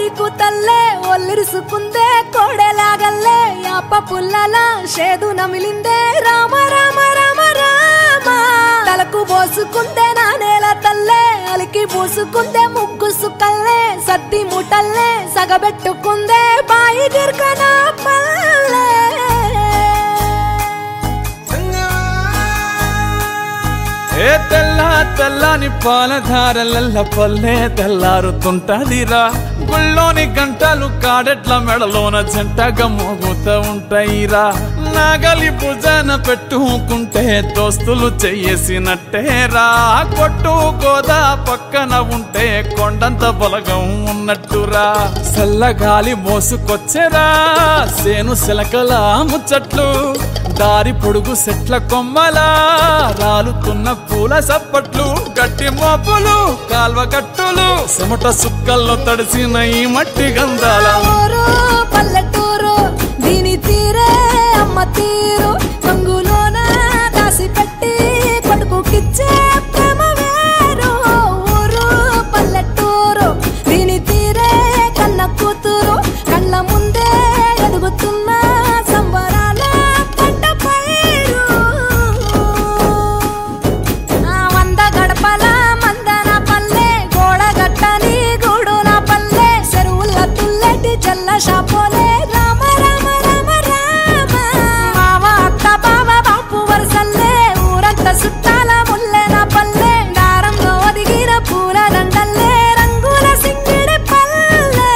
కోడి కూతల్లే ఒల్లిరుసుకుందే కోడెలాగల్లే యాప పుల్లల షేదు నమిలిందే రామ రామ రామ రామ తలకు పోసుకుందే నా నేల తల్లే అలికి పూసుకుందే ముగ్గు సుక్కల్లే సద్ది ముటల్లే సగబెట్టుకుందే బాయి గిర్కన పల్లె ఏ తెల్ల తెల్లని పాలధారలల్ల పల్లె తెల్లారుతుంటదిరా గుళ్ళోని గంటలు కాడెట్ల మెడలోన జంటగా మోగుతూ ఉంటాయిరా నాగలి భుజాన పెట్టుకుంటే దోస్తులు చెయ్యేసినట్టేరా కొట్టు గోదా పక్కన ఉంటే కొండంత బలగం ఉన్నట్టురా చల్లగాలి మోసుకొచ్చెరా సేను శిలకల ముచ్చట్లు దారి పొడుగు సెట్ల కొమ్మలా రాలుతున్న పూల సప్పట్లు గట్టి మోపులు కాల్వ గట్టులు చెమట సుక్కల్లో తడిసిన ఈ మట్టి గంధాల పల్లెటూరు దీని తీరే అమ్మ తీరు కంగులోన దాసి పెట్టి కొడుకుకిచ్చే ప్రేమ వేరు ఊరు పల్లెటూరు దీని తీరే కన్న కూతురు కళ్ళ ముందే ఎదుగుతున్న సంబరాల పంట పైరు వంద గడపల మందన పల్లె గోడ గట్టని గూడు నా పల్లె చెరువుల తుల్లటి జల్ల షాపోలే రామ రామ రామ రామ మావ అత్త బావ బాపు వరసల్లే ఊరంత సుట్టాల ముల్లె నా పల్లె దారంలో ఒదిగిన పూల దండల్లే రంగుల సింగిడి పల్లె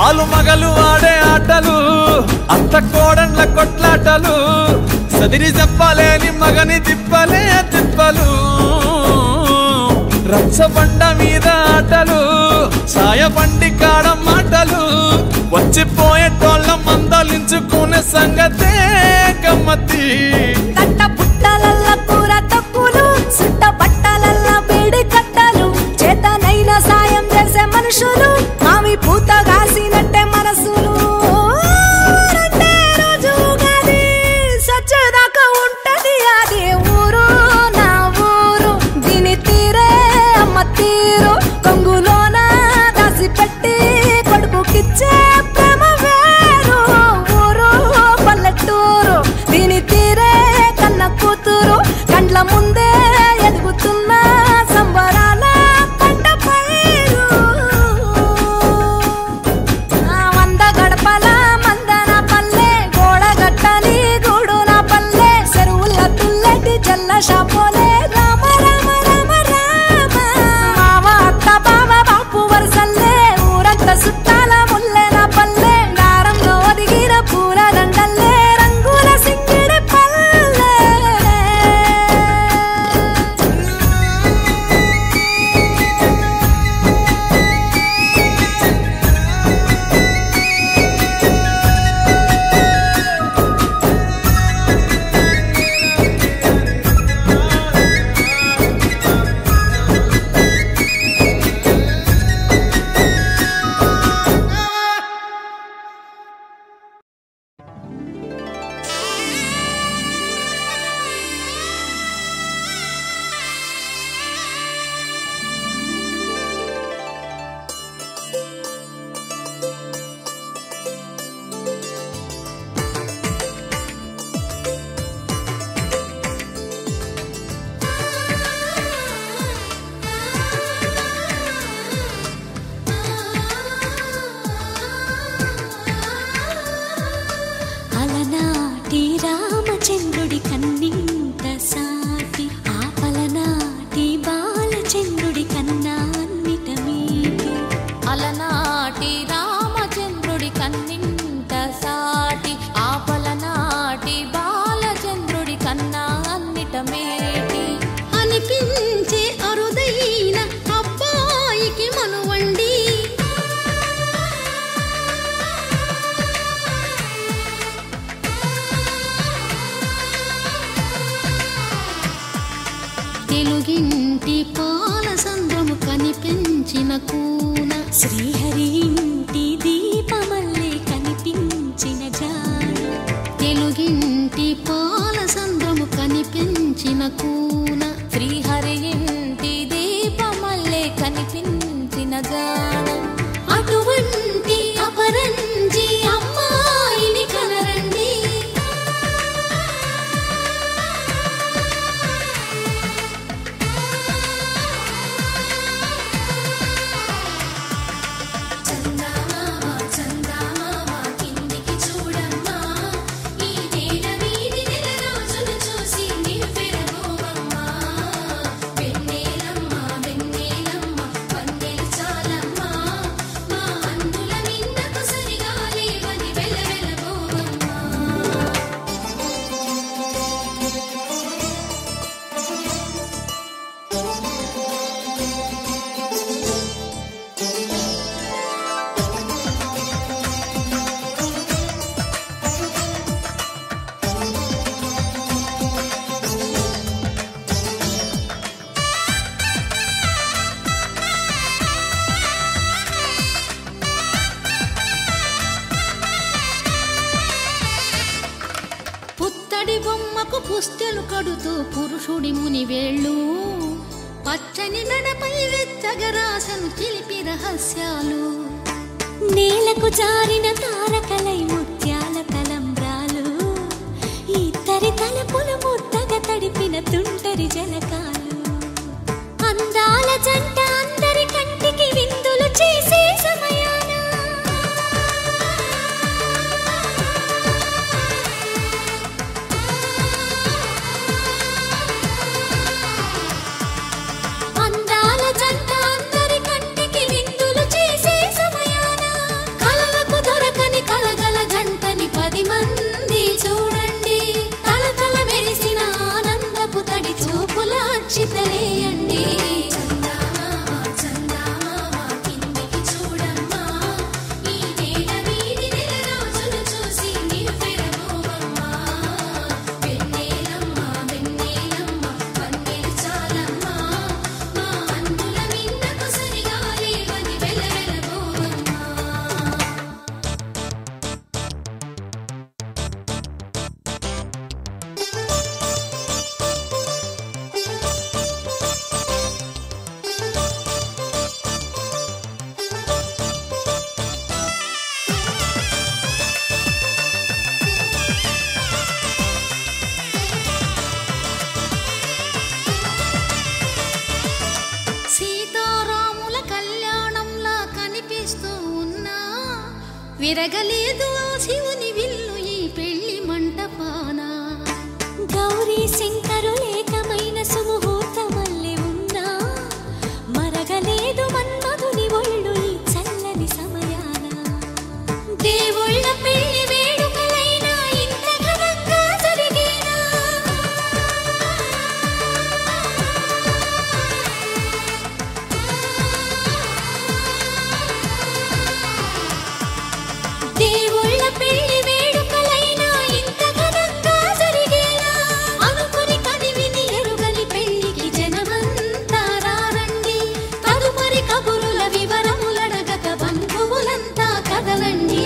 ఆలు మగలు ఆడే ఆటలు అత్త కోడన్ల కొట్లాటలు సదిరి చెప్పలేని మగని తిప్పలే తిప్పలు రచ్చబండ మీద ఆటలు ఛాయబండి కాడ మాటలు వచ్చిపోయేటోళ్ళ మందలించుకునే సంగతే గమ్మతి కట్ట పుట్టలల్ల కూర తక్కులు సుట్ట బట్టలల్ల వేడి కట్టలు చేతనైన సాయం చేసే మనుషులు మావి పూత కాసినట్టే మనసులు రెండే రోజు గది సచ్చదాకా ఉంటది అది ఊరు నా ఊరు దీని తీరే అమ్మ తీరు కొంగులోన దాసి పెట్టి కొడుకుకిచ్చే ప్రేమ వేరు ఊరు పల్లెటూరు దీని తీరే కన్న కూతురు కండ్ల ముందే ఎదుగుతున్న సంబరాల పంట పైరు వంద గడపల మందన పల్లె గోడ గట్టని గూడు నా పల్లె చెరువుల తుల్లటి జల్ల షాపోలే రామ రామ రామ రామ మావ అత్త బావ బాపు వరసల్లే ఊరంత సుట్టాల ముల్లె నా పల్లె దారంలో ఒదిగిన పూల దండల్లే రంగుల సింగిడి పల్లె అలనాటి రామచంద్రుడి కన్నింత సాటి ఆపలనాటి బాలచంద్రుడి కన్నా అన్నిట మీటి అలనాటి రామచంద్రుడి కన్నింత సాటి ఆపలనాటి బాలచంద్రుడి కన్నా అన్నిట మేటి అనిపించే అరుదైన అబ్బాయికి మనువండి తెలుగింటి పాల సంద్రము కనిపించిన కూన శ్రీహరి ఇంటి దీపమల్లే కనిపించిన జాన తెలుగింటి పాల సంద్రము కనిపించిన కూన శ్రీహరి ఇంటి దీపమల్లే కనిపించిన జాన అటువంటి అపరంజి అమ్మాయిని కనరండి పుస్తెలు కడుతూ పురుషుడి ముని వేళ్ళు పచ్చని నడపై వెచ్చగరాసను చిలిపి రహస్యాలు నేలకు జారిన తారకలై ముత్యాల తలంబ్రాలు ఇద్దరి తలపుల ముద్దగా తడిపిన తుంటరి జలకాలు అందాల జంట అందరి కంటికి విందులు చేసే సమయాన చితలేయండి విరగలేదు శివుని విల్లు ఈ పెళ్లి మంటపాన గౌరీ శంకరు లేకమైన సుముహూర్తమల్లె ఉన్నా మరగలేదు మన్మధుని ఒళ్ళు ఈ చల్లని సమయాన దేవుళ్ళ పెళ్లి వేడుకలైనా ఇంత ఘనంగా జరిగేనా దేవుళ్ళ పెళ్లి వేడుకలైనా ఇంత ఘనంగా జరిగేనా అనుకుని కదివిని ఎరుగని పెళ్లికి జనమంతా రారండి తదుపరి కబురుల వివరములడగక బంధువులంతా కదలండి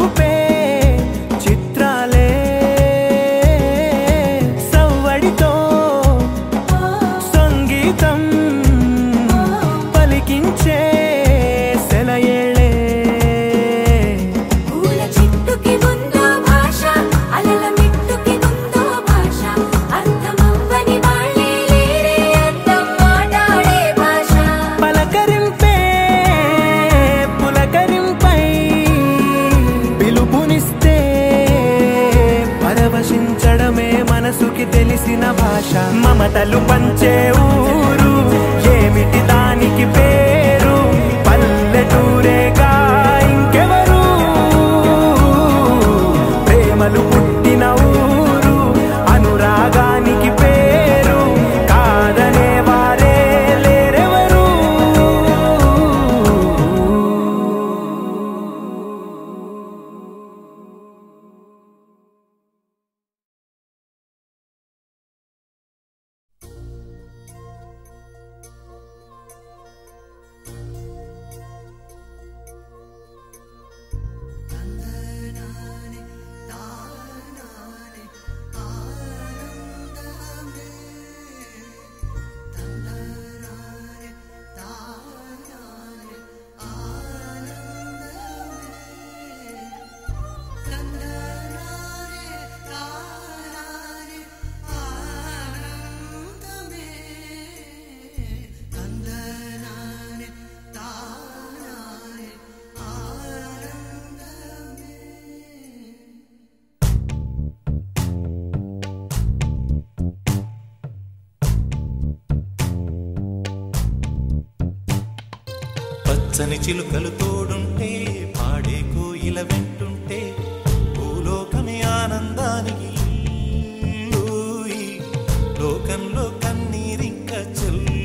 చూపే చిత్రాలే సవ్వడితో సంగీతం పలికించే సెలయేళే పూల చిట్టుకి ఉందో భాష అలల మిట్టుకి ఉందో భాష అర్థమవ్వని వాళ్ళే లేరే అర్థం మాట్లాడే భాష పలకరింపే పులకరింపై పిలుపునిస్తే పరవశించడమే మనసుకి తెలిసిన భాష మమతలు పంచే ఊరు ఏమిటి దానికి పేరు పల్లెటూరేగా ఇంకెవరు ప్రేమలు పుట్టిన ఊరు అనురాగానికి పేరు కాదనే వారే లేరెవరు పచ్చని చిలుకలు తోడుంటే పాడే కోయిల వెంటుంటే భూలోకమే ఆనందానికి ఊయి, లోకంలో కన్నీరింక చెల్లు.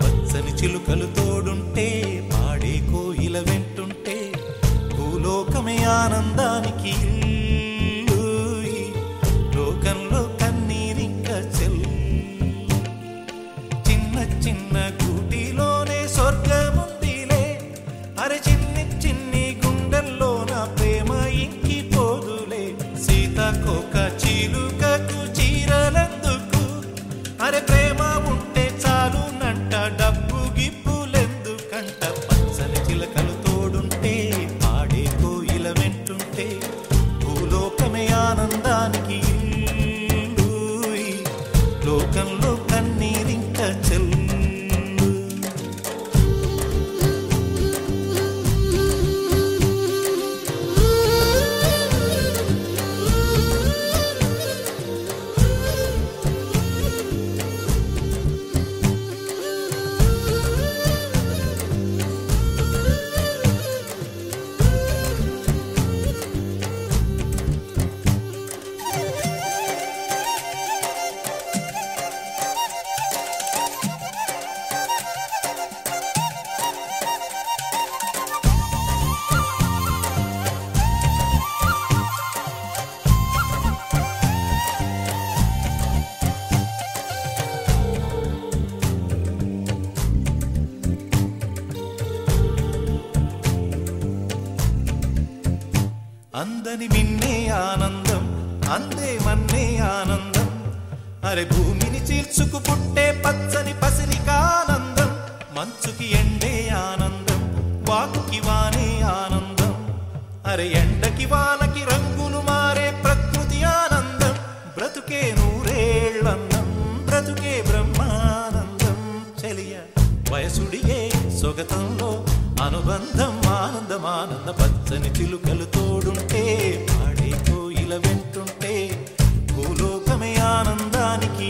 పచ్చని చిలుకలు తోడుంటే పాడే కోయిల వెంటుంటే భూలోకమే ఆనందానికి ఊయి, లోకంలో కన్నీరింక చెల్లు. చిన్న చిన్న గూటిలోనే స్వర్గముందిలే, అరే చిన్ని చిన్ని గుండెల్లో నా ప్రేమ ఇంకిపోదులే. సీతాకోక చిలుకకు చీరలెందుకు, అరే ప్రేమ ఉంటే చాలు నంట, డబ్బు గిప్పులెందుకంట. పచ్చని చిలకలు తోడుంటే పాడే కోయిల వెంటుంటే భూలోకమే ఆనందానికి ఊయి, లోకంలో కన్నీరింక చెల్లు. అందని మిన్నే ఆనందం, అందే మన్నే ఆనందం, అరే భూమిని చీల్చుకు పుట్టే పచ్చని పసిరికానందం. మంచుకి ఎండే ఆనందం, వాకుకి వానే ఆనందం, అరే ఎండకి వానకి రంగులు మారే ప్రకృతి ఆనందం. బ్రతుకే నూరేళ్ళన్నం, బ్రతుకే బ్రహ్మానందం. చెలియ వయసుడిగే సొగతంలో అనుబంధం ఆనందమానంద. పచ్చని చిలుకలు తోడుంటే పాడే కోయిల వెంటుంటే భూలోకమే ఆనందానికి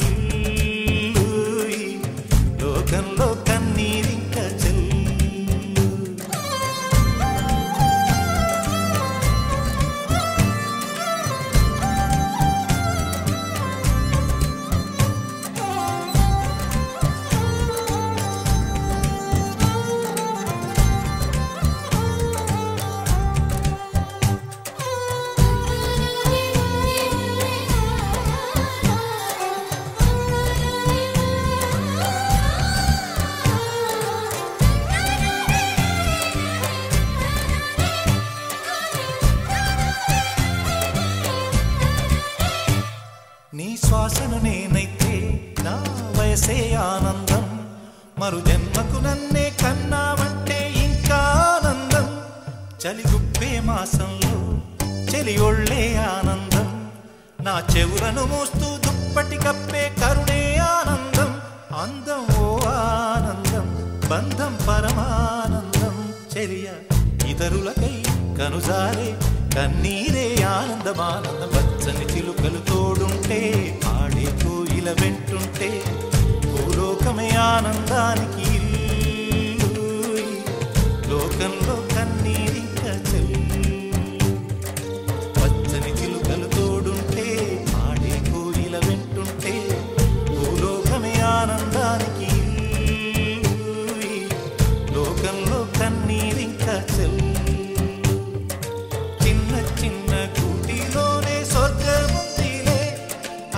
ఊయి, లోకంలో కన్నీరింక చెల్లు. చలిగుప్పే మాసంలో చెలి ఒళ్ళే ఆనందం నా చెవులను మోస్తూ దుప్పటి కప్పే కరుణే ఆనందం అందం ఓ ఆనందం బంధం పరమానందం చెలియ ఇతరులకై కనుజారే కన్నీరే ఆనందమానందం పచ్చని చిలుకలు తోడుంటే ఆడే కోయిల వెంటుంటే భూలోకమే ఆనందానికి లోకంలో కన్నీరింక పచ్చని చిలుకలు తోడుంటే ఆడే కోయిల వెంటుంటే భూలోకమే ఆనందానికి లోకంలో కన్నీరింక చిన్న చిన్న కూటిలోనే స్వర్గముందిలే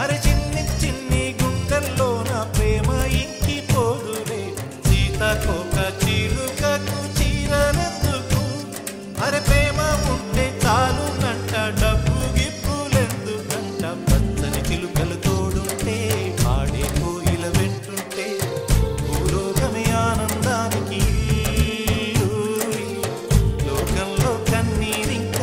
అరే చిన్ని చిన్ని గుండెల్లో నా ప్రేమ ఇంకిపోదులే సీతాకోక చిలుకకు చీరలెందుకు అరే ప్రేమ ఉంటే చాలు నంట డబ్బు గిప్పులెందుకంట పచ్చని చిలుకలు తోడుంటే ఆడే కోయిల వెంటుంటే భూలోకమే ఆనందానికి లోకంలో కన్నీరింక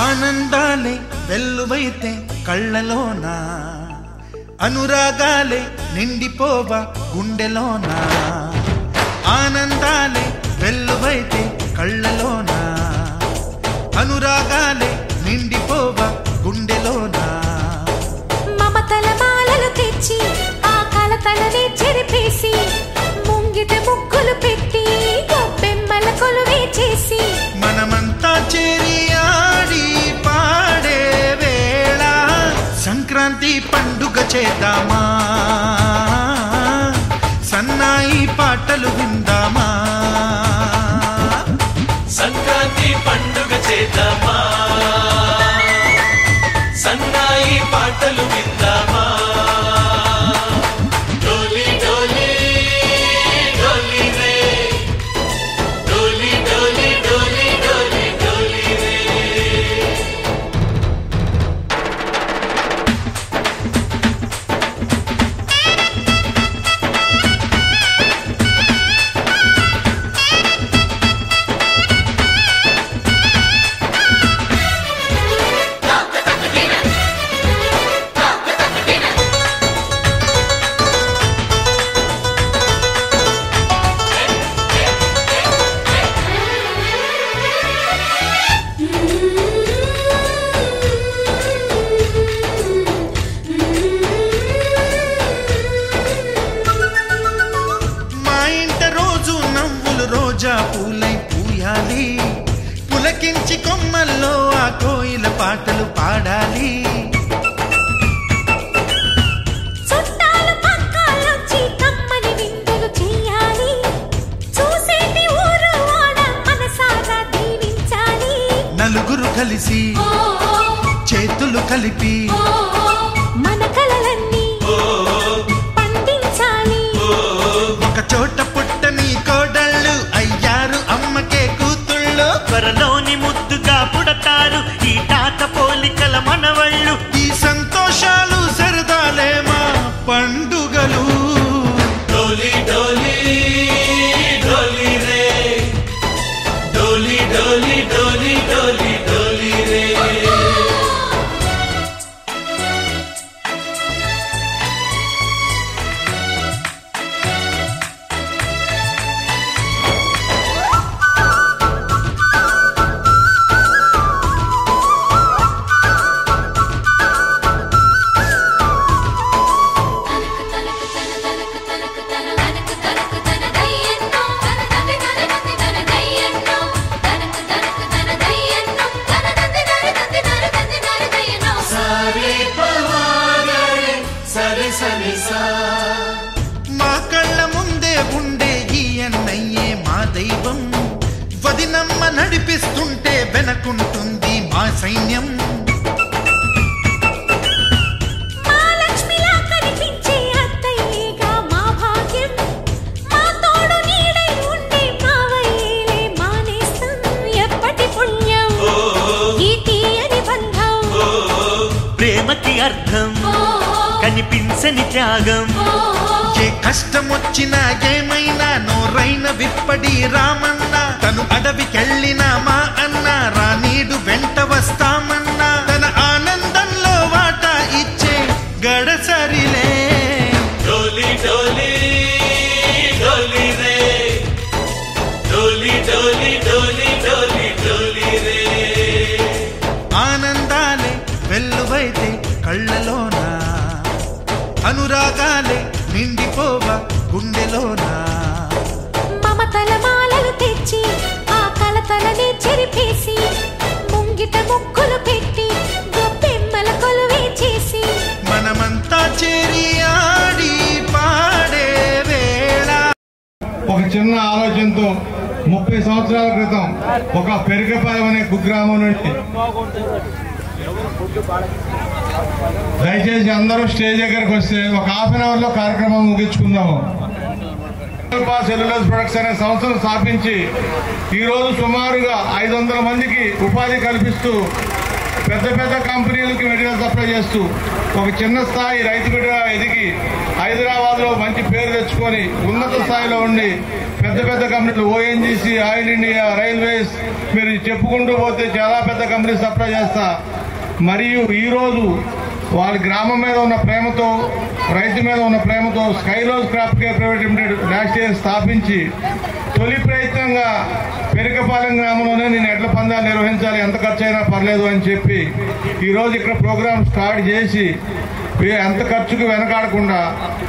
ఆనందాలే వెల్లువైతే కళ్ళలోనా అనురాగాలే నిండిపోవా గుండెలోనా ఆనందాలే వెల్లువైతే కళ్ళలోనా అనురాగాలే నిండిపోవా గుండెలోనా మమతల మాలలు తెచ్చి ఆ కలతలనే చెరిపేసి ముంగిట ముగ్గులు పెట్టి గొప్పెమ్మల కొలువే చేసి మనమంతా చేరి ఆడి పాడే వేళ సంక్రాంతి పండుగ చేద్దామా సన్నాయి పాటలు విందామా సంక్రాంతి పండుగ చేద్దామా సన్నాయి పాటలు విందామా డోలి డోలి డోలి రే డోలి డోలి డోలి డోలి డోలి రే రోజా పూలై పూయాలి పులకించి కొమ్మల్లో ఆ కోయిల పాటలు పాడాలి చుట్టాలు పక్కాలొచ్చి కమ్మని విందులు చేయాలి చూసేటి ఊరు వాడ మనసారా దీవించాలి నలుగురు కలిసి చేతులు కలిపి మన కలలన్నీ పండించాలి ఒక చోట పుట్టని కోడళ్ళు అయ్యారు అమ్మకే కూతుళ్ళు త్వరలోని ముద్దుగా పుడతారు ఈ తాత పోలికల మనవళ్ళు ఈ సంతోషాలు సరదాలే మా పండుగలు డోలి డోలి డోలి రే డోలి డోలి డోలి డోలి డోలి రే వదినమ్మ నడిపిస్తుంటే వెనకుంటుంది మా సైన్యం. ప్రేమకి అర్థం కనిపించని త్యాగం. ఏ కష్టం వచ్చినా ఏమైనా నోరైన విప్పడి రామన్న, తను అడవికెళ్ళిన మా అన్న రానీడు వెంట వస్తామన్నా, తన ఆనందంలో వాటా ఇచ్చే గడసరిలే. డోలి డోలి డోలి రే, డోలి డోలి డోలి డోలి డోలి రే. ఆనందాలే వెల్లువైతే కళ్ళలోనా, అనురాగాలే నిండిపోవ గుండెలోనా. మమతల మాలలు తెచ్చి ఆ కలతలని చెరిపేసి, ముంగిట ముక్కులు పెట్టి గొప్పెమ్మల కొలువే చేసి, మనమంతా చేరి ఆడి పాడే వేళ. ఒక చిన్న ఆలోచనతో 30 సంవత్సరాల క్రితం ఒక పెరికపాలెం అనే కుగ్రామం నుండి, దయచేసి అందరూ స్టేజ్ దగ్గరకు వస్తే ఒక హాఫ్ అన్ అవర్ లో కార్యక్రమం ముగించుకుందాము. సెల్యులోజ్ ప్రొడక్ట్స్ అనే సంస్థను స్థాపించి ఈ రోజు సుమారుగా 500 మందికి ఉపాధి కల్పిస్తూ పెద్ద పెద్ద కంపెనీలకి మెటీరియల్ సప్లై చేస్తూ ఒక చిన్న స్థాయి రైతు బిడ్డగా ఎదిగి హైదరాబాద్ లో మంచి పేరు తెచ్చుకొని ఉన్నత స్థాయిలో ఉండి పెద్ద పెద్ద కంపెనీలు ఓఎన్జీసీ, ఆయిల్ ఇండియా, రైల్వేస్, మీరు చెప్పుకుంటూ పోతే చాలా పెద్ద కంపెనీలు సప్లై చేస్తా. మరియు ఈరోజు వాళ్ళ గ్రామం మీద ఉన్న ప్రేమతో, రైతు మీద ఉన్న ప్రేమతో Skyloz crop care private limited last year స్థాపించి తొలి ప్రయత్నంగా పెరికపాలెం గ్రామంలోనే నేను ఎడ్ల పందాలు నిర్వహించాలి, ఎంత ఖర్చు అయినా పర్లేదు అని చెప్పి ఈరోజు ఇక్కడ ప్రోగ్రామ్ స్టార్ట్ చేసి ఎంత ఖర్చుకు వెనకాడకుండా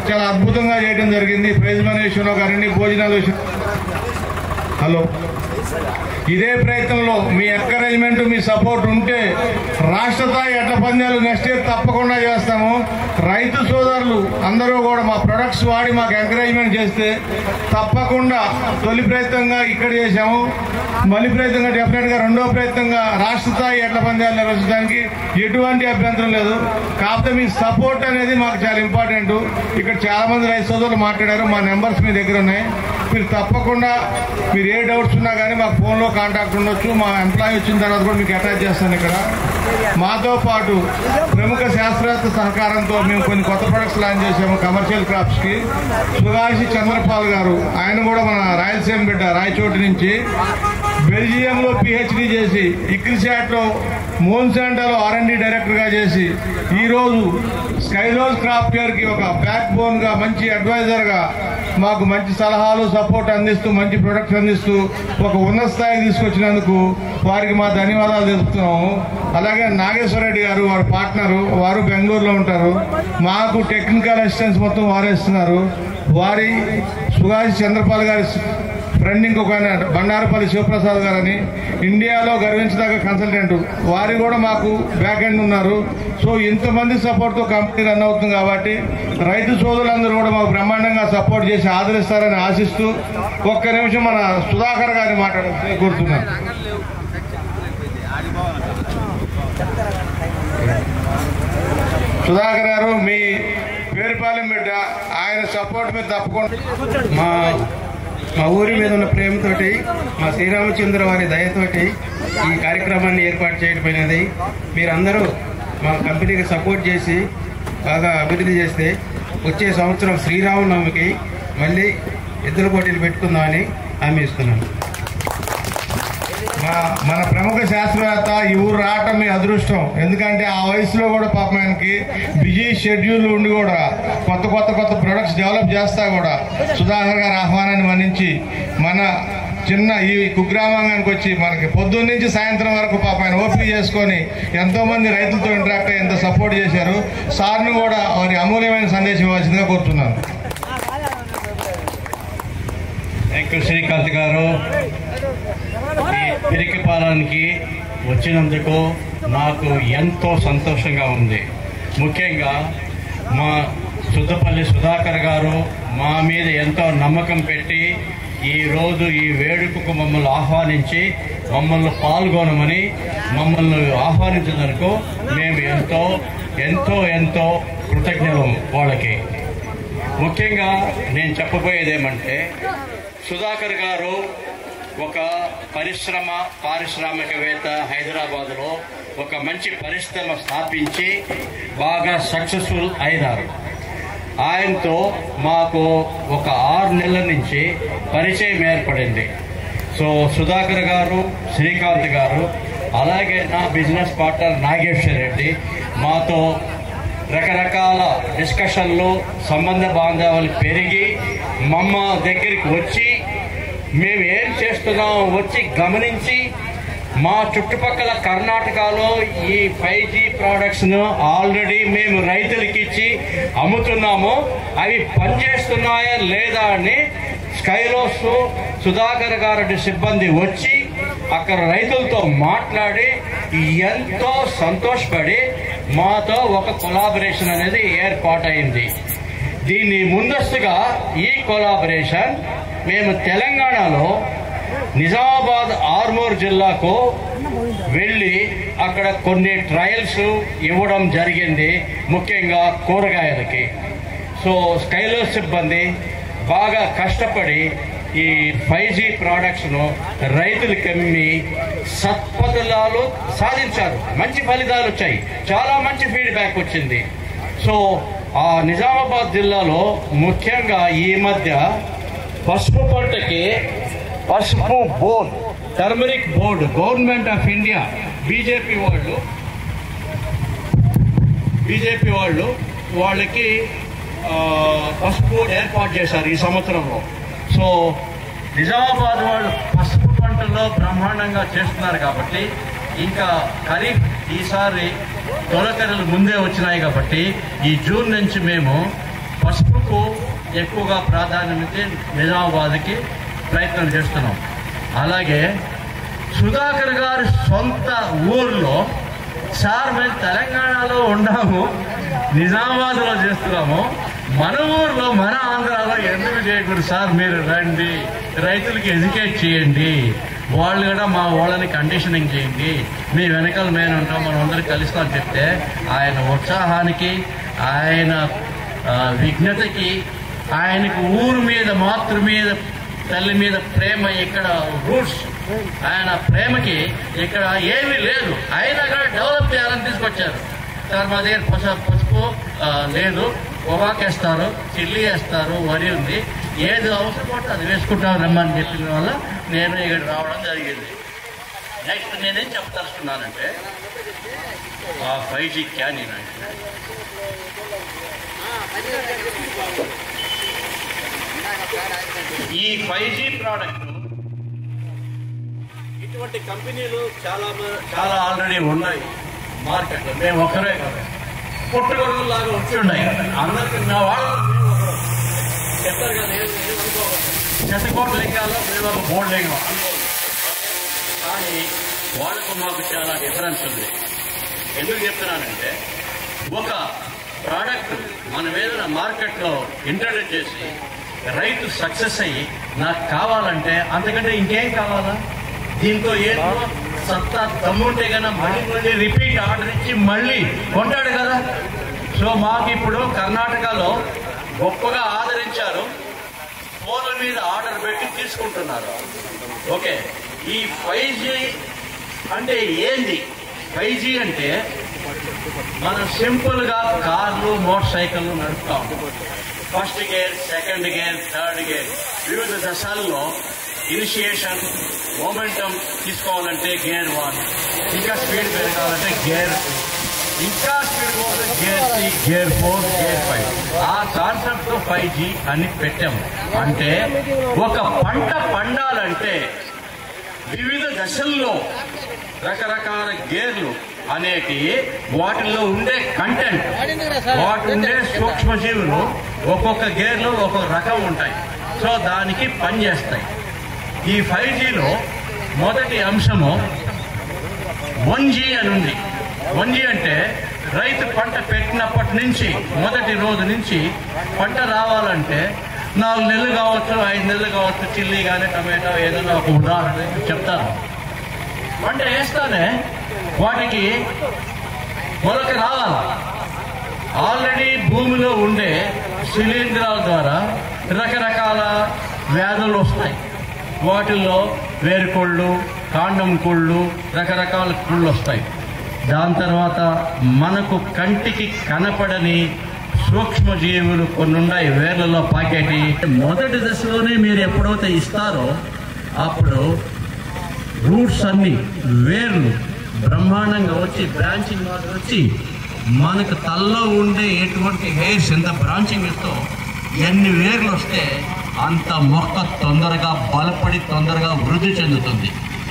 చాలా అద్భుతంగా చేయడం జరిగింది. ప్రైజ్ మనీ విషయంలో కానీ, భోజనాల విషయం. హలో, ఇదే ప్రయత్నంలో మీ ఎంకరేజ్మెంట్, మీ సపోర్ట్ ఉంటే రాష్ట్ర స్థాయి ఎడ్ల పందాలు నెక్స్ట్ ఇయర్ తప్పకుండా చేస్తాము. రైతు సోదరులు అందరూ కూడా మా ప్రొడక్ట్స్ వాడి మాకు ఎంకరేజ్మెంట్ చేస్తే తప్పకుండా తొలి ప్రయత్నంగా ఇక్కడ చేశాము, మళ్ళీ ప్రయత్నంగా డెఫినెట్ గా రెండో ప్రయత్నంగా రాష్ట్ర స్థాయి ఎడ్ల పందాలు నిర్వహించడానికి ఎటువంటి అభ్యంతరం లేదు. కాకపోతే మీ సపోర్ట్ అనేది మాకు చాలా ఇంపార్టెంట్. ఇక్కడ చాలా మంది రైతు సోదరులు మాట్లాడారు, మా నెంబర్స్ మీ దగ్గర ఉన్నాయి. మీరు తప్పకుండా మీరు ఏ డౌట్స్ ఉన్నా కానీ మాకు ఫోన్లో కాంటాక్ట్ ఉండొచ్చు. మా ఎంప్లాయీ వచ్చిన తర్వాత కూడా మీకు అటాచ్ చేస్తాను. ఇక్కడ మాతో పాటు ప్రముఖ శాస్త్రవేత్త సహకారంతో మేము కొన్ని కొత్త ప్రొడక్ట్స్ లాంచ్ చేసాము కమర్షియల్ క్రాప్స్ కి. సుగాషి చంద్రపాల్ గారు, ఆయన కూడా మన రాయలసీమ బిడ్డ, రాయచోటి నుంచి బెల్జియంలో పిహెచ్డి చేసి ఇక్రిసాట్ లో మోన్సాంటాలో R&D డైరెక్టర్ గా చేసి ఈ రోజు స్కైలోజ్ క్రాప్ కేర్ కి ఒక బ్యాక్ బోన్ గా, మంచి అడ్వైజర్ గా మాకు మంచి సలహాలు, సపోర్ట్ అందిస్తూ, మంచి ప్రొడక్ట్స్ అందిస్తూ ఒక ఉన్నత స్థాయికి తీసుకొచ్చినందుకు వారికి మా ధన్యవాదాలు తెలుపుతున్నాము. అలాగే నాగేశ్వర రెడ్డి గారు, వారి పార్ట్నరు, వారు బెంగళూరులో ఉంటారు. మాకు టెక్నికల్ అసిస్టెన్స్ మొత్తం వారేస్తున్నారు. వారి సుగాషి చంద్రపాల్ గారి ఫ్రెండ్ ఇంకొక ఆయన బండారపల్లి శివప్రసాద్ గారని ఇండియాలో గర్వించదగ్గ కన్సల్టెంట్, వారి కూడా మాకు బ్యాక్ ఎండ్ ఉన్నారు. సో ఇంతమంది సపోర్ట్ తో కంపెనీ రన్ అవుతుంది కాబట్టి రైతు సోదరులందరూ కూడా మాకు బ్రహ్మాండంగా సపోర్ట్ చేసి ఆదరిస్తారని ఆశిస్తూ ఒక్క నిమిషం మన సుధాకర్ గారిని మాట్లాడాలని కోరుతున్నాను. సుధాకర్ గారు, మీ పేరుపాలెం బిడ్డ, ఆయన సపోర్ట్ మీద తప్పకుండా మా ఊరి మీద ఉన్న ప్రేమతోటి, మా శ్రీరామచంద్ర వారి దయతోటి ఈ కార్యక్రమాన్ని ఏర్పాటు చేయకపోయినది. మీరందరూ మా కంపెనీకి సపోర్ట్ చేసి బాగా అభివృద్ధి చేస్తే వచ్చే సంవత్సరం శ్రీరామనవమికి మళ్ళీ ఎద్దుల పోటీలు పెట్టుకుందామని హామీ ఇస్తున్నాను. మన ప్రముఖ శాస్త్రవేత్త ఈ ఊరు రావటం మీ అదృష్టం. ఎందుకంటే ఆ వయసులో కూడా పాపం ఆయనకి బిజీ షెడ్యూల్ ఉండి కూడా కొత్త ప్రొడక్ట్స్ డెవలప్ చేస్తా కూడా సుధాకర్ గారి ఆహ్వానాన్ని మన్నించి మన చిన్న ఈ కుగ్రామానికి వచ్చి మనకి పొద్దున్న నుంచి సాయంత్రం వరకు పాపం ఆయన ఓపిక చేసుకొని ఎంతో మంది రైతులతో ఇంటరాక్ట్ అయ్యి ఎంత సపోర్ట్ చేశారు. సార్ను కూడా వారి అమూల్యమైన సందేశం ఇవ్వాల్సిందిగా కోరుతున్నాను. థ్యాంక్ యూ శ్రీకాంత్ గారు. ఈ పిరికిపాలెంకి వచ్చినందుకు నాకు ఎంతో సంతోషంగా ఉంది. ముఖ్యంగా మా సుద్దపల్లి సుధాకర్ గారు మా మీద ఎంతో నమ్మకం పెట్టి ఈరోజు ఈ వేడుకకు మమ్మల్ని ఆహ్వానించి మమ్మల్ని పాల్గొనమని మమ్మల్ని ఆహ్వానించినందుకు మేము ఎంతో ఎంతో ఎంతో కృతజ్ఞులం వాళ్ళకి. ముఖ్యంగా నేను చెప్పబోయేది ఏమంటే, సుధాకర్ గారు ఒక పారిశ్రామికవేత్త, హైదరాబాద్లో ఒక మంచి పరిశ్రమ స్థాపించి బాగా సక్సెస్ఫుల్ అయినారు. ఆయనతో మాకు ఒక 6 నెలల నుంచి పరిచయం ఏర్పడింది. సో సుధాకర్ గారు, శ్రీకాంత్ గారు, అలాగే నా బిజినెస్ పార్ట్నర్ నాగేశ్వర రెడ్డి మాతో రకరకాల డిస్కషన్లు, సంబంధ బాంధవ్యాలు పెరిగి మమ్మ దగ్గరికి వచ్చి మేము ఏం చేస్తున్నామో వచ్చి గమనించి మా చుట్టుపక్కల కర్ణాటకలో ఈ 5G ప్రోడక్ట్స్ను ఆల్రెడీ మేము రైతులకి ఇచ్చి అమ్ముతున్నాము, అవి పనిచేస్తున్నాయా లేదా అని స్కైలోస్ సుధాకర్ గారి సిబ్బంది వచ్చి అక్కడ రైతులతో మాట్లాడి ఎంతో సంతోషపడి మాతో ఒక కొలాబరేషన్ అనేది ఏర్పాటైంది. దీన్ని ముందస్తుగా ఈ కొలాబరేషన్ మేము తెలంగాణలో నిజామాబాద్ ఆర్మూర్ జిల్లాకు వెళ్ళి అక్కడ కొన్ని ట్రయల్స్ ఇవ్వడం జరిగింది, ముఖ్యంగా కూరగాయలకి. సో స్కైలోస్ సిబ్బంది బాగా కష్టపడి ఈ 5G ప్రోడక్ట్స్ను రైతులకి అమ్మి సత్ఫలితాలు సాధించారు. మంచి ఫలితాలు వచ్చాయి, చాలా మంచి ఫీడ్బ్యాక్ వచ్చింది. సో ఆ నిజామాబాద్ జిల్లాలో ముఖ్యంగా ఈ మధ్య పసుపు పంటకి పసుపు board, turmeric board, government of India BJP వాళ్ళు వాళ్ళకి పసుపు బోర్డు ఏర్పాటు చేశారు ఈ సంవత్సరంలో. సో నిజామాబాద్ వాళ్ళు పసుపు పంటలో బ్రహ్మాండంగా చేస్తున్నారు కాబట్టి, ఇంకా ఖరీఫ్ ఈసారి తొలకరలు ముందే వచ్చినాయి కాబట్టి ఈ జూన్ నుంచి మేము పసుపుకు ఎక్కువగా ప్రాధాన్యత నిజామాబాద్కి ప్రయత్నం చేస్తున్నాం. అలాగే సుధాకర్ గారి సొంత ఊర్లో, సార్ మేము తెలంగాణలో ఉన్నాము, నిజామాబాద్లో చేస్తున్నాము, మన ఊర్లో మన ఆంధ్రాలో ఎందుకు చేయకూడదు సార్, మీరు రండి, రైతులకి ఎడ్యుకేట్ చేయండి, వాళ్ళు కూడా మా వాళ్ళని కండిషనింగ్ చేయండి, మీ వెనకాల మేము ఉంటాం, మనం అందరం కలుస్తామని చెప్తే ఆయన ఉత్సాహానికి, ఆయన విఘ్నతకి, ఆయనకు ఊరు మీద, మాతృ మీద, తల్లి మీద ప్రేమ, ఇక్కడ రూట్స్, ఆయన ప్రేమకి ఇక్కడ ఏమీ లేదు, అయినా కూడా డెవలప్ చేయాలని తీసుకొచ్చారు. సార్ మా దగ్గర పసుపు లేదు, పొగాకేస్తారు, చిల్లి వేస్తారు, వరి ఉంది, ఏది అవసరం పడితే అది వేసుకుంటాం రమ్మని చెప్పిన వల్ల నేను ఇక్కడ రావడం జరిగింది. నెక్స్ట్ నేనేం చెప్పదలుచుకున్నానంటే, ఆ 5G క్యానిన్ అంటే ఈ 5G ప్రోడక్ట్ ఇటువంటి కంపెనీలు చాలా ఆల్రెడీ ఉన్నాయి మార్కెట్లో. మేము ఒకరే కదా, పుట్టుగొడుగులాగా వచ్చి ఉన్నాయి, అందరికి నా వాళ్ళు చెప్తారు కదా, చెత్తకోట లింగాల్లో మేము ఒక బోర్డు లింగం, కానీ వాళ్ళకు మాకు చాలా డిఫరెన్స్ ఉంది. ఎందుకు చెప్తున్నానంటే, ఒక ప్రోడక్ట్ మనం ఏదైనా మార్కెట్లో ఇంట్రడ్యూస్ చేసి రైతు సక్సెస్ అయ్యి నాకు కావాలంటే అంతకంటే ఇంకేం కావాలా, దీంతో ఏదో సత్తా దమ్ముంటే కన్నా మళ్ళీ రిపీట్ ఆర్డర్ ఇచ్చి మళ్ళీ కొంటాడు కదా. సో మాకు ఇప్పుడు కర్ణాటకలో గొప్పగా ఆదరించారు, ఫోన్ల మీద ఆర్డర్ పెట్టి తీసుకుంటున్నారు. ఓకే, ఈ 5G అంటే ఏంది? 5G అంటే మనం సింపుల్ గా కార్లు, మోటార్ సైకిళ్ళు నడుపుతాం. First gear, second gear, third gear, వివిధ దశల్లో ఇనిషియేషన్, మొమెంటం తీసుకోవాలంటే గేర్ 1, ఇంకా స్పీడ్ పెరగాలంటే గేర్ 2, ఇంకా స్పీడ్ పోతే గేర్ 3, గేర్ 4, గేర్ 5. ఆ కాన్సెప్ట్ 5G అని పెట్టాము. అంటే ఒక పంట పండాలంటే వివిధ దశల్లో రకరకాల గేర్లు అనేటి, వాటిల్లో ఉండే కంటెంట్, వాటి ఉండే సూక్ష్మజీవులు ఒక్కొక్క గేర్లో ఒక్కొక్క రకం ఉంటాయి. సో దానికి పనిచేస్తాయి. ఈ 5Gలో మొదటి అంశము 1G అని ఉంది. 1G అంటే రైతు పంట పెట్టినప్పటి నుంచి మొదటి రోజు నుంచి పంట రావాలంటే 4 నెలలు కావచ్చు, 5 నెలలు కావచ్చు, చిల్లీ కానీ టమాటో ఏదైనా ఒక ఉదాహరణ చెప్తాను. పంట వేస్తానే వాటికి మొలక రావాలి. ఆల్రెడీ భూమిలో ఉండే శిలీంధ్రాల ద్వారా రకరకాల వ్యాధులు వస్తాయి. వాటిల్లో వేరుకొళ్ళు, కాండం కుళ్ళు, రకరకాల కుళ్ళు వస్తాయి. దాని తర్వాత మనకు కంటికి కనపడని సూక్ష్మజీవులు కొన్ని ఉన్నాయి వేర్లలో పాకేటి. మొదటి దశలోనే మీరు ఎప్పుడైతే ఇస్తారో అప్పుడు రూట్స్ అన్ని వేర్లు బ్రహ్మాండంగా వచ్చి బ్రాంచింగ్ మాత్రం వచ్చి మనకు తల్లో ఉండే ఎటువంటి హెయిర్స్ ఎంత బ్రాంచింగ్ ఇస్తో ఎన్ని వేర్లు వస్తే అంత మొక్క తొందరగా బలపడి తొందరగా వృద్ధి చెందుతుంది.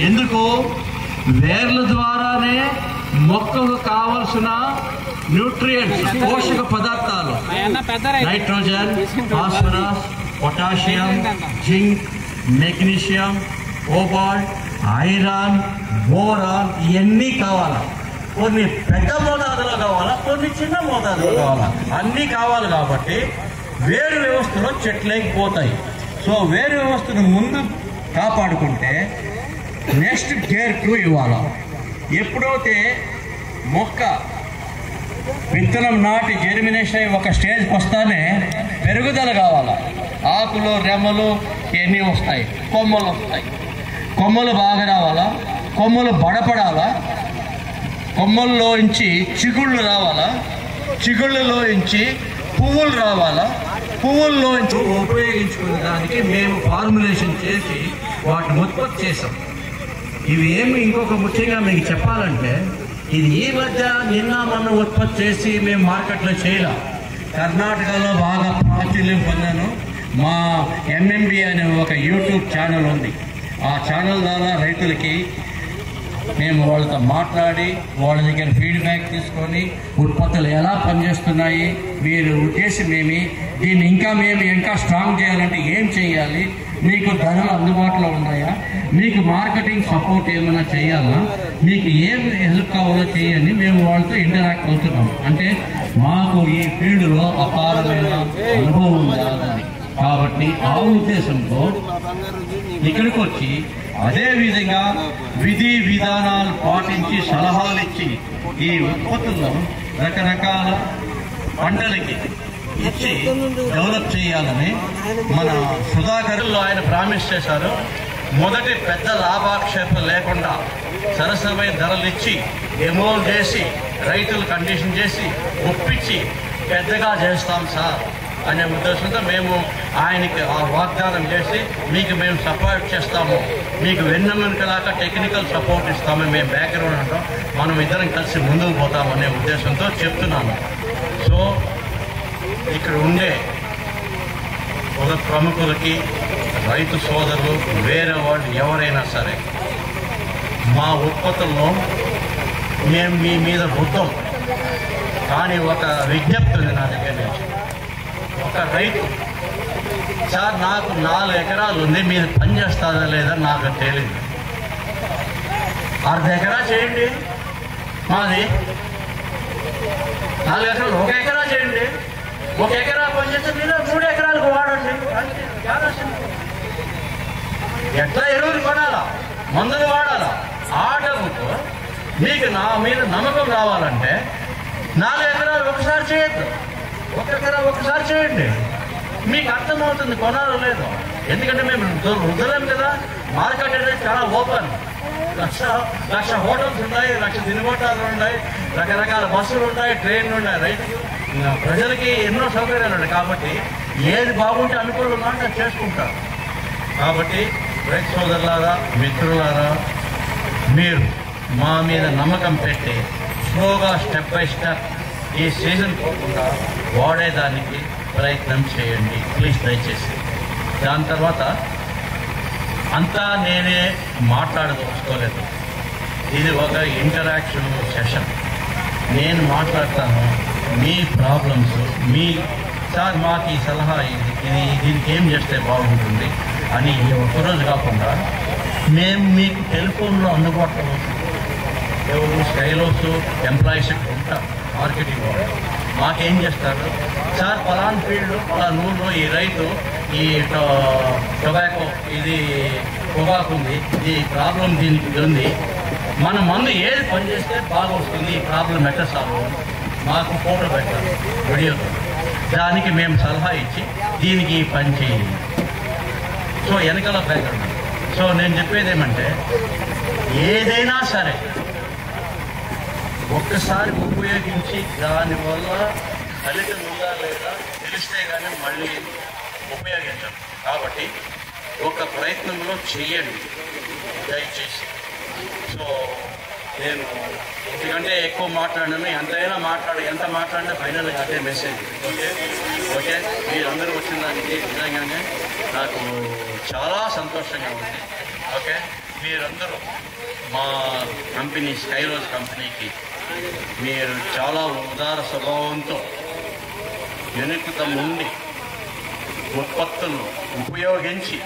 ఎందుకు? వేర్ల ద్వారానే మొక్కకు కావలసిన న్యూట్రియంట్స్, పోషక పదార్థాలు nitrogen, phosphorus, potassium, zinc, magnesium, cobalt, iron, boron ఇవన్నీ కావాలా. కొన్ని పెద్ద మోతాదులో కావాలా, కొన్ని చిన్న మోతాదులో కావాలా, అన్నీ కావాలి. కాబట్టి వేరు వ్యవస్థలో చెట్లేకపోతాయి. సో వేరు వ్యవస్థను ముందు కాపాడుకుంటే నెక్స్ట్ కేర్ 2 ఇవ్వాలా. ఎప్పుడైతే మొక్క విత్తనం నాటి జెర్మినేషన్ అయ్యి ఒక స్టేజ్కి వస్తానే పెరుగుదల కావాలా. ఆకులు, రెమ్మలు ఇవన్నీ వస్తాయి, కొమ్మలు వస్తాయి. కొమ్మలు బాగా రావాలా, కొమ్మలు బడపడాలా, కొమ్మల్లోంచి చిగుళ్ళు రావాలా, చిగుళ్ళలోంచి పువ్వులు రావాలా, పువ్వుల్లోంచి ఉపయోగించుకునే దానికి మేము ఫార్ములేషన్ చేసి వాటిని ఉత్పత్తి చేసాం. ఇవి ఏమి ఇంకొక ముఖ్యంగా మీకు చెప్పాలంటే ఇది ఈ మధ్య నిన్న మనం ఉత్పత్తి చేసి మేము మార్కెట్లో చేయలే. కర్ణాటకలో బాగా ప్రాచుర్యం పొందాను. మా ఎంఎంబి అనే ఒక యూట్యూబ్ ఛానల్ ఉంది. ఆ ఛానల్ ద్వారా రైతులకి మేము వాళ్ళతో మాట్లాడి వాళ్ళ దగ్గర ఫీడ్బ్యాక్ తీసుకొని ఉత్పత్తులు ఎలా పనిచేస్తున్నాయి, మీరు ఉద్దేశం ఏమి, దీన్ని మేము ఇంకా స్ట్రాంగ్ చేయాలంటే ఏం చేయాలి, మీకు ధరలు అందుబాటులో ఉన్నాయా, మీకు మార్కెటింగ్ సపోర్ట్ ఏమైనా చేయాలా, మీకు ఏం హెల్ప్ కావాలో చేయండి. మేము వాళ్ళతో ఇంటరాక్ట్ అవుతున్నాం. అంటే మాకు ఈ ఫీల్డ్లో అపారమైన అనుభవం ఉండాలని. కాబట్టి ఆ ఉద్దేశంతో ఇక్కడికి వచ్చి అదే విధంగా విధి విధానాలు పాటించి సలహాలు ఇచ్చి ఈ ఉత్పత్తులను రకరకాల పంటలకి ఇచ్చి డెవలప్ చేయాలని మన సుధాకర్లో ఆయన ప్రామిస్ చేశారు. మొదటి పెద్ద లాభాక్షేపం లేకుండా సరసమైన ధరలు ఇచ్చి ఎమోల్ చేసి రైతులు కండిషన్ చేసి ఒప్పించి పెద్దగా చేస్తాం సార్ అనే ఉద్దేశంతో మేము ఆయనకి ఆ వాగ్దానం చేసి మీకు మేము సపోర్ట్ చేస్తాము, మీకు వెన్నెముకలాగా టెక్నికల్ సపోర్ట్ ఇస్తాము, మేము బ్యాక్గ్రౌండ్ అంటాం, మనం ఇద్దరం కలిసి ముందుకు పోతామనే ఉద్దేశంతో చెప్తున్నాను. సో ఇక్కడ ఉండే ఒక ప్రముఖులకి, రైతు సోదరులు, వేరే వాళ్ళు ఎవరైనా సరే మా ఉత్పత్తుల్లో మేము మీ మీద బుద్ధం. కానీ ఒక విజ్ఞప్తి ఉంది నా దగ్గర నుంచి. ఒక రైతు సార్ నాకు 4 ఎకరాలు ఉంది, మీరు పని చేస్తారా లేదా నాకు తెలియదు, 1/2 ఎకరా చేయండి, మాది 4 ఎకరాలు 1 ఎకరా చేయండి, 1 ఎకరా పని చేస్తే మీరు 3 ఎకరాలకు వాడండి. ఎట్లా ఎరువులు కొనాలా, మందులు వాడాలా, ఆ డబ్బుతో మీకు నా మీద నమ్మకం రావాలంటే 4 ఎకరాలు ఒకసారి చేయొద్దు, 1 ఎకరా ఒకసారి చేయండి. మీకు అర్థమవుతుంది కొనాలో లేదు. ఎందుకంటే మేము వృద్ధులేం కదా. మార్కెట్ అనేది చాలా ఓపెన్. లక్ష హోటల్స్ ఉన్నాయి, లక్ష దినగొట్టాలు ఉన్నాయి, రకరకాల బస్సులు ఉన్నాయి, ట్రైన్లు ఉన్నాయి. రైతులు ప్రజలకి ఎన్నో సౌకర్యాలు ఉన్నాయి. కాబట్టి ఏది బాగుంటే అనుకూలంగా అంటే చేసుకుంటారు. కాబట్టి రైతు సోదరులారా, మిత్రులారా, మీరు మా మీద నమ్మకం పెట్టి స్లోగా స్టెప్ బై స్టెప్ ఈ సీజన్ పోకుండా వాడేదానికి ప్రయత్నం చేయండి ప్లీజ్, దయచేసి. దాని తర్వాత అంతా నేనే మాట్లాడదలుచుకోలేదు. ఇది ఒక ఇంటరాక్షన్ సెషన్. నేను మాట్లాడతాను, మీ ప్రాబ్లమ్స్, మీ సార్ మాకు ఈ సలహా ఇది దీనికి ఏం చేస్తే బాగుంటుంది అని ఒక్కరోజు కాకుండా మేము మీకు టెలిఫోన్లో అందుబాటులో ఎవరు స్టైలోస్ ఎంప్లాయీస్ ఉంటారు, మార్కెటింగ్ వాళ్ళు మాకేం చేస్తారు సార్, పలానా ఫీల్డ్ పలానా ఊళ్ళో ఈ రైతు ఈ టొబాకో ఇది పొగాకు ఉంది, ఈ ప్రాబ్లం దీనికి ఉంది. మన మందు ఏది పనిచేస్తే బాగా వస్తుంది, ఈ ప్రాబ్లం ఎట్లా సాల్వ్ మాకు ఫోటో పెట్టాలి వీడియోతో. దానికి మేము సలహా ఇచ్చి దీనికి ఈ పని చేయాలి. సో వెనకాల బ్యాక్గ్రౌండ్. సో నేను చెప్పేది ఏమంటే ఏదైనా సరే ఒక్కసారి ఉపయోగించి దానివల్ల ఫలితం ఉందా లేదా తెలిస్తే కానీ మళ్ళీ ఉపయోగించండి. కాబట్టి ఒక ప్రయత్నంలో చెయ్యండి దయచేసి. సో నేను ఎందుకంటే ఎక్కువ మాట్లాడినాను, ఎంత మాట్లాడినా ఫైనల్ అదే మెసేజ్. ఓకే మీరందరూ వచ్చిన దానికి నిజంగానే నాకు చాలా సంతోషంగా ఉంది. ఓకే మీరందరూ మా కంపెనీ స్కైరోజ్ కంపెనీకి మీరు చాలా ఉదార స్వభావంతో వెనుకత ముందు ఉత్పత్తులను ఉపయోగించి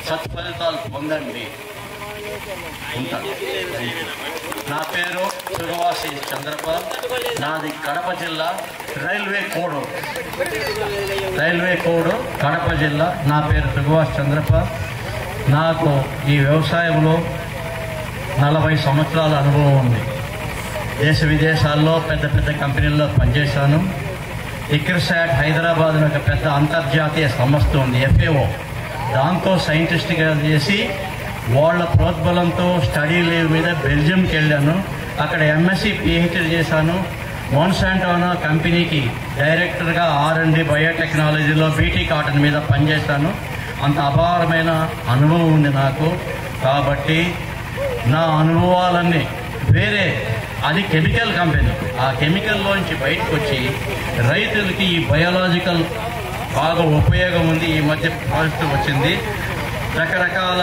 సత్ఫలితాలు పొందండి. ఉంటాను. నా పేరు సుగవాసి చంద్రపాల్, నాది కడప జిల్లా, రైల్వే కోడ్ కడప జిల్లా. నా పేరు సుగవాసి చంద్రపాల్. నాకు ఈ వ్యవసాయంలో 40 సంవత్సరాల అనుభవం ఉంది. దేశ విదేశాల్లో పెద్ద పెద్ద కంపెనీల్లో పనిచేశాను. ఇక్రిసాట్ హైదరాబాద్ ఒక పెద్ద అంతర్జాతీయ సంస్థ ఉంది, FAO. దాంతో సైంటిస్ట్గా చేసి వాళ్ళ ప్రోద్బలంతో స్టడీ లీవ్ మీద బెల్జియంకి వెళ్ళాను. అక్కడ MSc PhD చేశాను. మోన్సాంటోనా కంపెనీకి డైరెక్టర్గా R&D బయోటెక్నాలజీలో BT కాటన్ మీద పనిచేశాను. అంత అపారమైన అనుభవం ఉంది నాకు. కాబట్టి నా అనుభవాలన్నీ అది కెమికల్ కంపెనీ. ఆ కెమికల్లోంచి బయటకు వచ్చి రైతులకి ఈ బయోలాజికల్ బాగా ఉపయోగం ఉంది. ఈ మధ్య ప్రాజెక్ట్ వచ్చింది. రకరకాల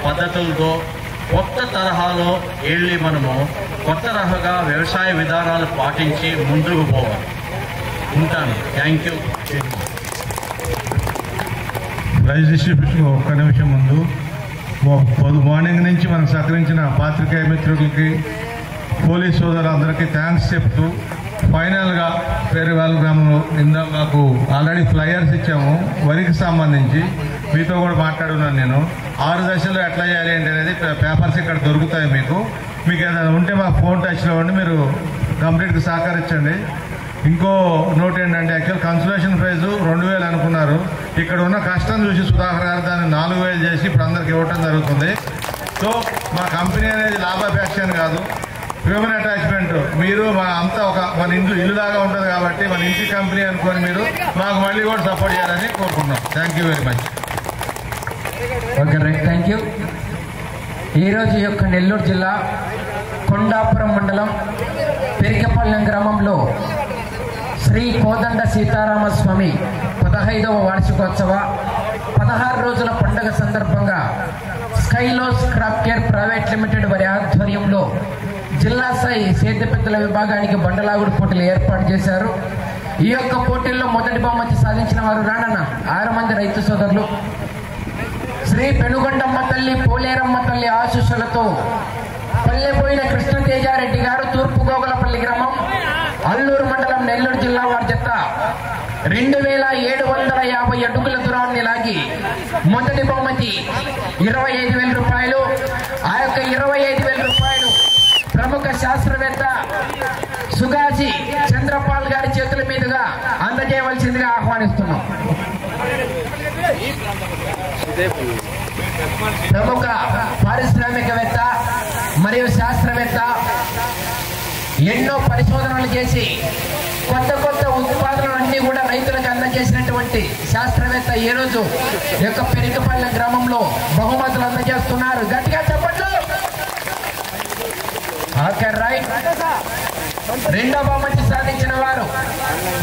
పద్ధతులతో కొత్త తరహాలో వెళ్ళి మనము కొత్త రకంగా వ్యవసాయ విధానాలు పాటించి ముందుకు పోవాలి. ఉంటాను. Thank you. ప్రైజ్ డిస్ట్రిబ్యూషన్ ఒక్క నిమిషం ముందు మార్నింగ్ నుంచి మనకు సహకరించిన పాత్రికేయ మిత్రులకి, పోలీస్ సోదరులందరికీ థ్యాంక్స్ చెప్తూ ఫైనల్గా పేరువాళ్ళ గ్రామంలో మాకు ఆల్రెడీ ఫ్లయర్స్ ఇచ్చాము వరికి సంబంధించి. మీతో కూడా మాట్లాడున్నాను నేను. 6 దశల్లో ఎట్లా చేయాలి ఏంటి అనేది పేపర్స్ ఇక్కడ దొరుకుతాయి. మీకు ఏదైనా ఉంటే మా ఫోన్ టచ్లో ఉండి మీరు కంప్లీట్గా సహకరించండి. ఇంకో నోట్ ఏంటంటే యాక్చువల్ కన్సలేషన్ ప్రైజు 2000 అనుకున్నారు. ఇక్కడ ఉన్న కష్టం చూసి సుధాకర్ గారు దాన్ని 4000 చేసి ఇప్పుడు అందరికి ఇవ్వటం జరుగుతుంది. సో మా కంపెనీ అనేది లాభాపేక్ష అని కాదు, హ్యూమన్ అటాచ్మెంట్. మీరు మా అంతా మన ఇల్లులాగా ఉంటుంది కాబట్టి మన ఇంటి కంపెనీ అనుకొని మీరు మాకు మళ్ళీ కూడా సపోర్ట్ చేయాలని కోరుకుంటున్నాం. Thank you very much. Okay right, thank you. ఈరోజు యొక్క నెల్లూరు జిల్లా కొండాపురం మండలం పెరికపల్లెం గ్రామంలో శ్రీ కోదండ సీతారామస్వామి 15వ వార్షికోత్సవ 16 రోజుల పండుగ సందర్భంగా స్కైలోస్ క్రాప్ కేర్ ప్రైవేట్ లిమిటెడ్ వారి ఆధ్వర్యంలో జిల్లా స్థాయి సేద్యపెద్దల విభాగానికి బండలాగుడు పోటీలు ఏర్పాటు చేశారు. ఈ యొక్క పోటీల్లో మొదటి బహుమతి సాధించిన వారు రానన్న 6 మంది రైతు సోదరులు. శ్రీ పెనుగొండమ్మ తల్లి, పోలేరమ్మ తల్లి ఆశీస్సులతో పల్లెపోయిన కృష్ణతేజారెడ్డి గారు, తూర్పు గోగులపల్లి గ్రామం, అల్లూరు మండలం, నెల్లూరు జిల్లా వారి జత 2750 అడుగుల దూరాన్ని లాగి మొదటి బహుమతి 25,000 రూపాయలు. ఆ యొక్క 25,000 రూపాయలు ప్రముఖ శాస్త్రవేత్త సుగాజీ చంద్రపాల్ గారి చేతుల మీదుగా అందజేయవలసిందిగా ఆహ్వానిస్తున్నాం. ప్రముఖ పారిశ్రామికవేత్త మరియు శాస్త్రవేత్త, ఎన్నో పరిశోధనలు చేసి కొత్త ఉత్పాదనలు అన్ని కూడా రైతులకు అందజేసినటువంటి శాస్త్రవేత్త ఈ రోజు యొక్క పెరికపల్లె గ్రామంలో బహుమతులు అందజేస్తున్నారు. గట్టిగా చెప్పట్లు. Okay right. రెండో బహుమతి సాధించిన వారు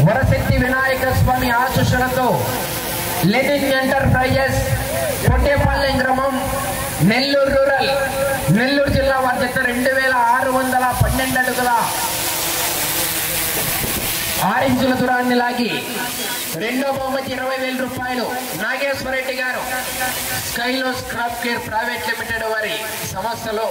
వరశక్తి వినాయక స్వామి ఆశీస్సులతో లెనిన్ ఎంటర్ప్రైజెస్, పొట్టేపల్లెం గ్రామం, నెల్లూరు రూరల్, నెల్లూరు జిల్లా వారి జత 2612 అడుగుల 6 ఇంచుల దూరాన్ని లాగి రెండో బహుమతి 20,000 రూపాయలు నాగేశ్వరరెడ్డి గారు స్కైలోస్ క్రాప్ కేర్ ప్రైవేట్ లిమిటెడ్ వారి సంస్థలో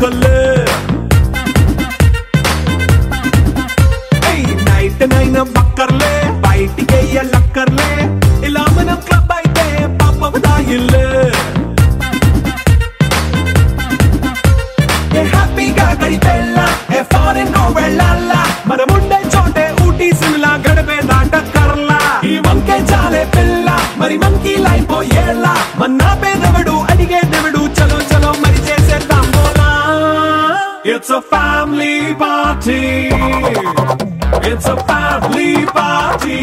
కల్లే నైట్ నైన్ బక్కర్లే బయటికెయ్యలక్కర్లే ఇలా మనం క్లబ్ అయితే పాపదా ఇల్లే హ్యాపీగా గడిపెళ్ళ ఏ ఫారెన్ నో వెళ్ళాల మనముండే చోటే ఊటీ సిమ్లా గడిపే దాటక్కర్లా ఈ వంకే చాలే పిల్ల మరి మంకీ లైఫ్ ఏళ్ళ మన్నా పేదవడు అడిగే దేవుడు చలో చలో మరి చేసేద్దాం బోలా It's a family party It's a family party